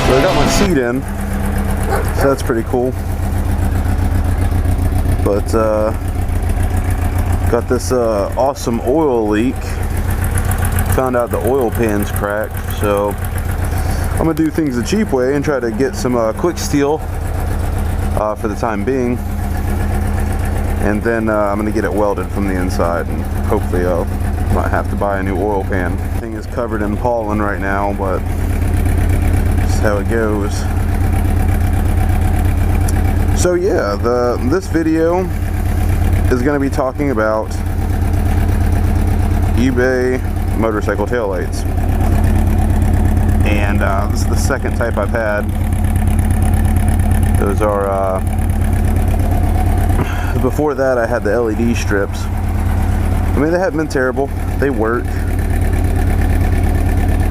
So I got my seat in, so that's pretty cool. But got this awesome oil leak. Found out the oil pan's cracked, so I'm gonna do things the cheap way and try to get some quick steel for the time being, and then I'm gonna get it welded from the inside, and hopefully I'll not have to buy a new oil pan. The thing is covered in pollen right now, but that's how it goes. So yeah, this video is going to be talking about eBay motorcycle taillights, and this is the second type I've had. Those are before that I had the LED strips. I mean, they haven't been terrible, they work,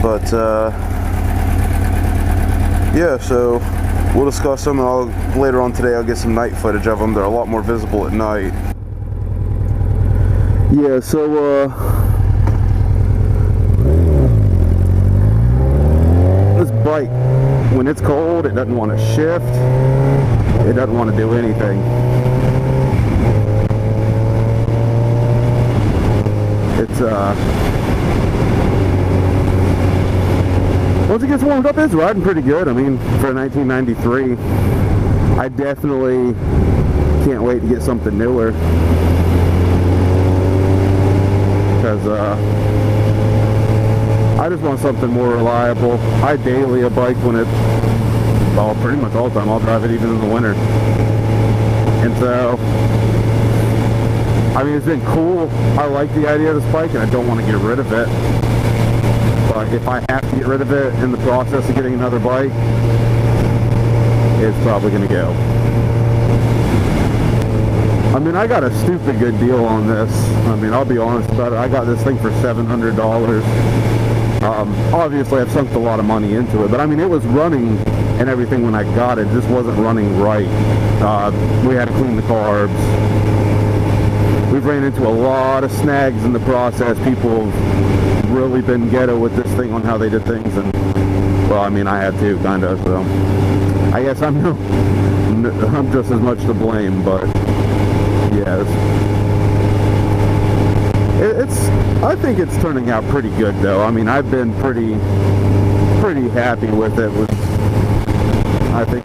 but yeah, so we'll discuss them, and later on today I'll get some night footage of them. They're a lot more visible at night. Yeah, so this bike, when it's cold, it doesn't want to shift, it doesn't want to do anything. It's once it gets warmed up, it's riding pretty good. I mean, for a 1993, I definitely can't wait to get something newer, because I just want something more reliable. I daily a bike when it's, well, pretty much all the time. I'll drive it even in the winter. And so, I mean, it's been cool. I like the idea of this bike, and I don't want to get rid of it. But if I have to get rid of it in the process of getting another bike, it's probably going to go. I mean, I got a stupid good deal on this. I mean, I'll be honest about it. I got this thing for $700. Obviously, I've sunk a lot of money into it, but I mean, it was running and everything when I got it. It just wasn't running right. We had to clean the carbs. We've ran into a lot of snags in the process. People have really been ghetto with this thing on how they did things, and well, I mean, I had to kind of, so I guess I'm just as much to blame. But yeah, I think it's turning out pretty good, though. I mean, I've been pretty happy with it. I think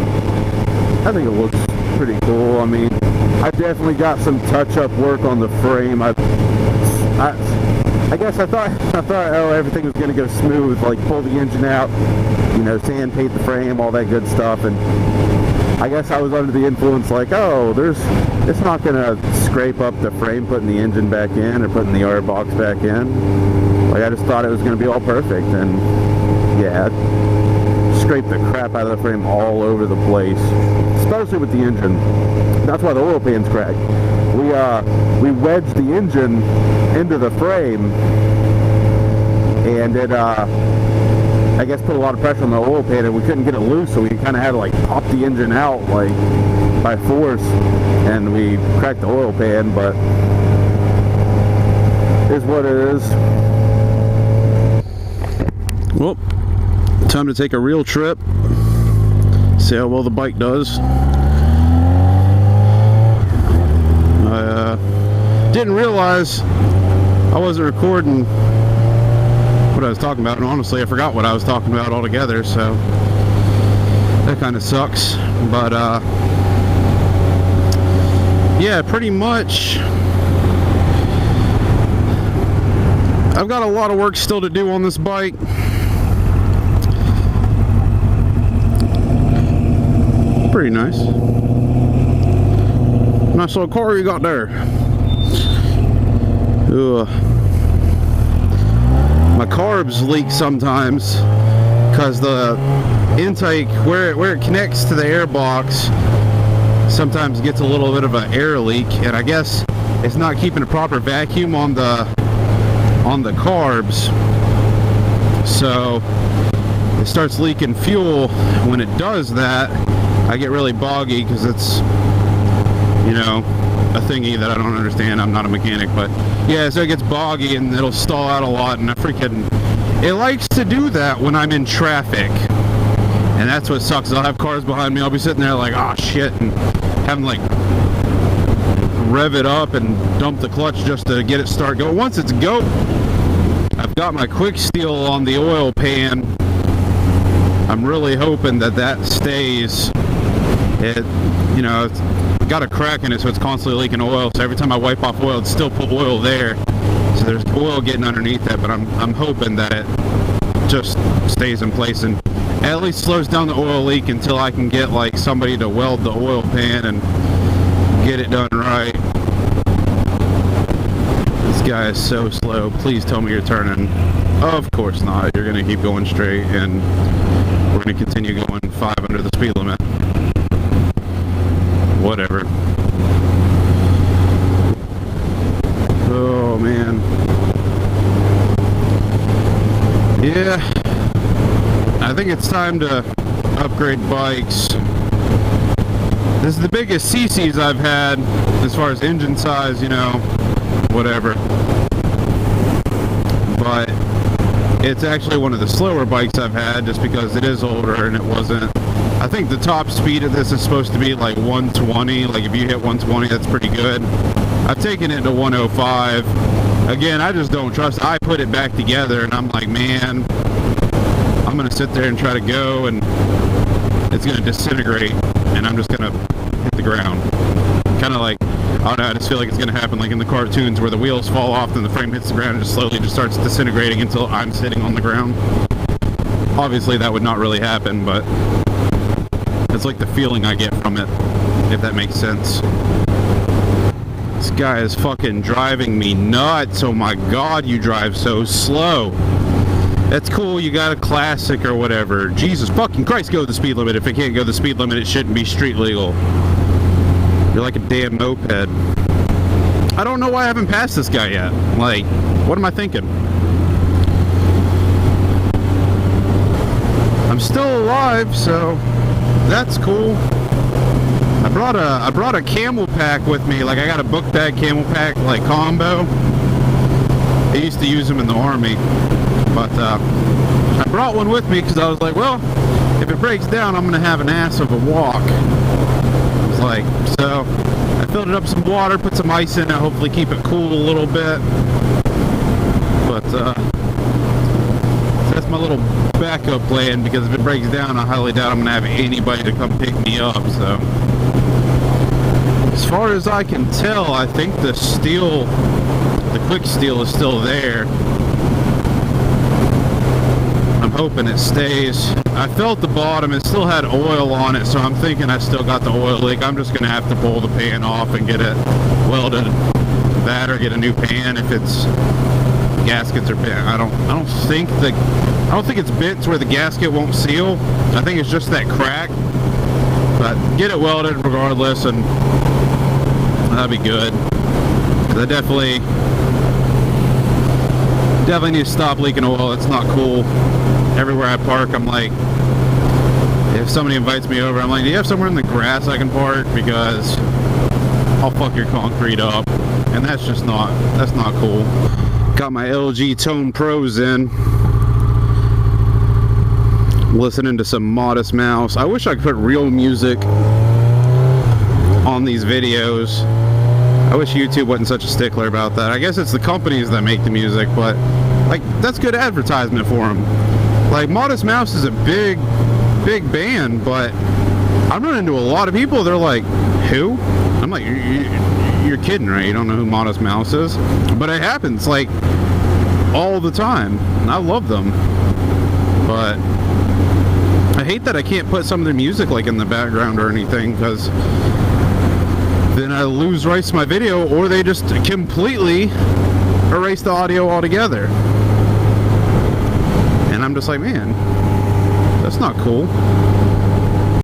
it looks pretty cool. I mean, I definitely got some touch-up work on the frame. I guess I thought oh, everything was gonna go smooth, like pull the engine out, you know, sand paint the frame, all that good stuff, and I guess I was under the influence, like, oh, it's not gonna scrape up the frame putting the engine back in or putting the air box back in. Like, I just thought it was gonna be all perfect, and yeah, it scraped the crap out of the frame all over the place, especially with the engine. That's why the oil pan's cracked. We wedged the engine into the frame, and it I guess put a lot of pressure on the oil pan, and we couldn't get it loose, so we kind of had to like pop the engine out like by force, and we cracked the oil pan. But it is what it is. Well, time to take a real trip, see how well the bike does. I didn't realize I wasn't recording what I was talking about, and honestly I forgot what I was talking about altogether, so that kind of sucks. But yeah, pretty much I've got a lot of work still to do on this bike. Pretty nice. Nice little car you got there. Ugh. My carbs leak sometimes because the intake where it connects to the air box sometimes gets a little bit of an air leak, and I guess it's not keeping a proper vacuum on the carbs, so it starts leaking fuel. When it does that, I get really boggy because it's, you know, a thingy that I don't understand. I'm not a mechanic, but yeah, so it gets boggy and it'll stall out a lot, and it likes to do that when I'm in traffic. And that's what sucks. I'll have cars behind me. I'll be sitting there like, oh shit, and having like rev it up and dump the clutch just to get it start going. Once it's go, I've got my quick steel on the oil pan. I'm really hoping that that stays. It, you know, it's got a crack in it, so it's constantly leaking oil. So every time I wipe off oil, it's still put oil there. So there's oil getting underneath it, but I'm hoping that it just stays in place and at least slows down the oil leak until I can get like somebody to weld the oil pan and get it done right. This guy is so slow. Please tell me you're turning. Of course not. You're gonna keep going straight, and we're gonna continue going 5 under the speed limit. Whatever. Oh man. Yeah, I think it's time to upgrade bikes. This is the biggest CCs I've had as far as engine size, you know, whatever. But it's actually one of the slower bikes I've had just because it is older and it wasn't. I think the top speed of this is supposed to be like 120. Like if you hit 120, that's pretty good. I've taken it to 105. Again, I just don't trust. I put it back together and I'm like, man, I'm gonna sit there and try to go and it's gonna disintegrate and I'm just gonna hit the ground. Kind of like, I don't know, I just feel like it's gonna happen like in the cartoons where the wheels fall off and the frame hits the ground and just slowly just starts disintegrating until I'm sitting on the ground. Obviously that would not really happen, but it's like the feeling I get from it, if that makes sense. This guy is fucking driving me nuts. Oh my god, you drive so slow. That's cool, you got a classic or whatever. Jesus fucking Christ, go the speed limit. If it can't go the speed limit, it shouldn't be street legal. You're like a damn moped. I don't know why I haven't passed this guy yet. Like, what am I thinking? I'm still alive, so that's cool. I brought a camel pack with me. Like I got a book bag camel pack like combo. I used to use them in the army, but I brought one with me because I was like, well, if it breaks down, I'm gonna have an ass of a walk. I was like, so I filled it up with some water, put some ice in it, hopefully keep it cool a little bit. But that's my little backup plan because if it breaks down, I highly doubt I'm gonna have anybody to come pick me up. So as far as I can tell, I think the steel, the quick steel is still there. I'm hoping it stays. I felt the bottom, it still had oil on it, so I'm thinking I still got the oil leak. I'm just gonna have to pull the pan off and get it welded, that or get a new pan if it's gaskets are bent. I don't think it's bent to where the gasket won't seal. I think it's just that crack. But get it welded regardless, and that'd be good. I definitely need to stop leaking oil. It's not cool. Everywhere I park, I'm like, if somebody invites me over, I'm like, do you have somewhere in the grass I can park? Because I'll fuck your concrete up, and that's not cool. Got my LG Tone Pros in. Listening to some Modest Mouse. I wish I could put real music on these videos. I wish YouTube wasn't such a stickler about that. I guess it's the companies that make the music, but like that's good advertisement for them. Like Modest Mouse is a big band, but I'm running into a lot of people. They're like, who? I'm like, you're kidding, right? You don't know who Modest Mouse is? But it happens like all the time. And I love them, but I hate that I can't put some of their music like in the background or anything, because then I lose rights to my video, or they just completely erase the audio altogether. And I'm just like, man, that's not cool.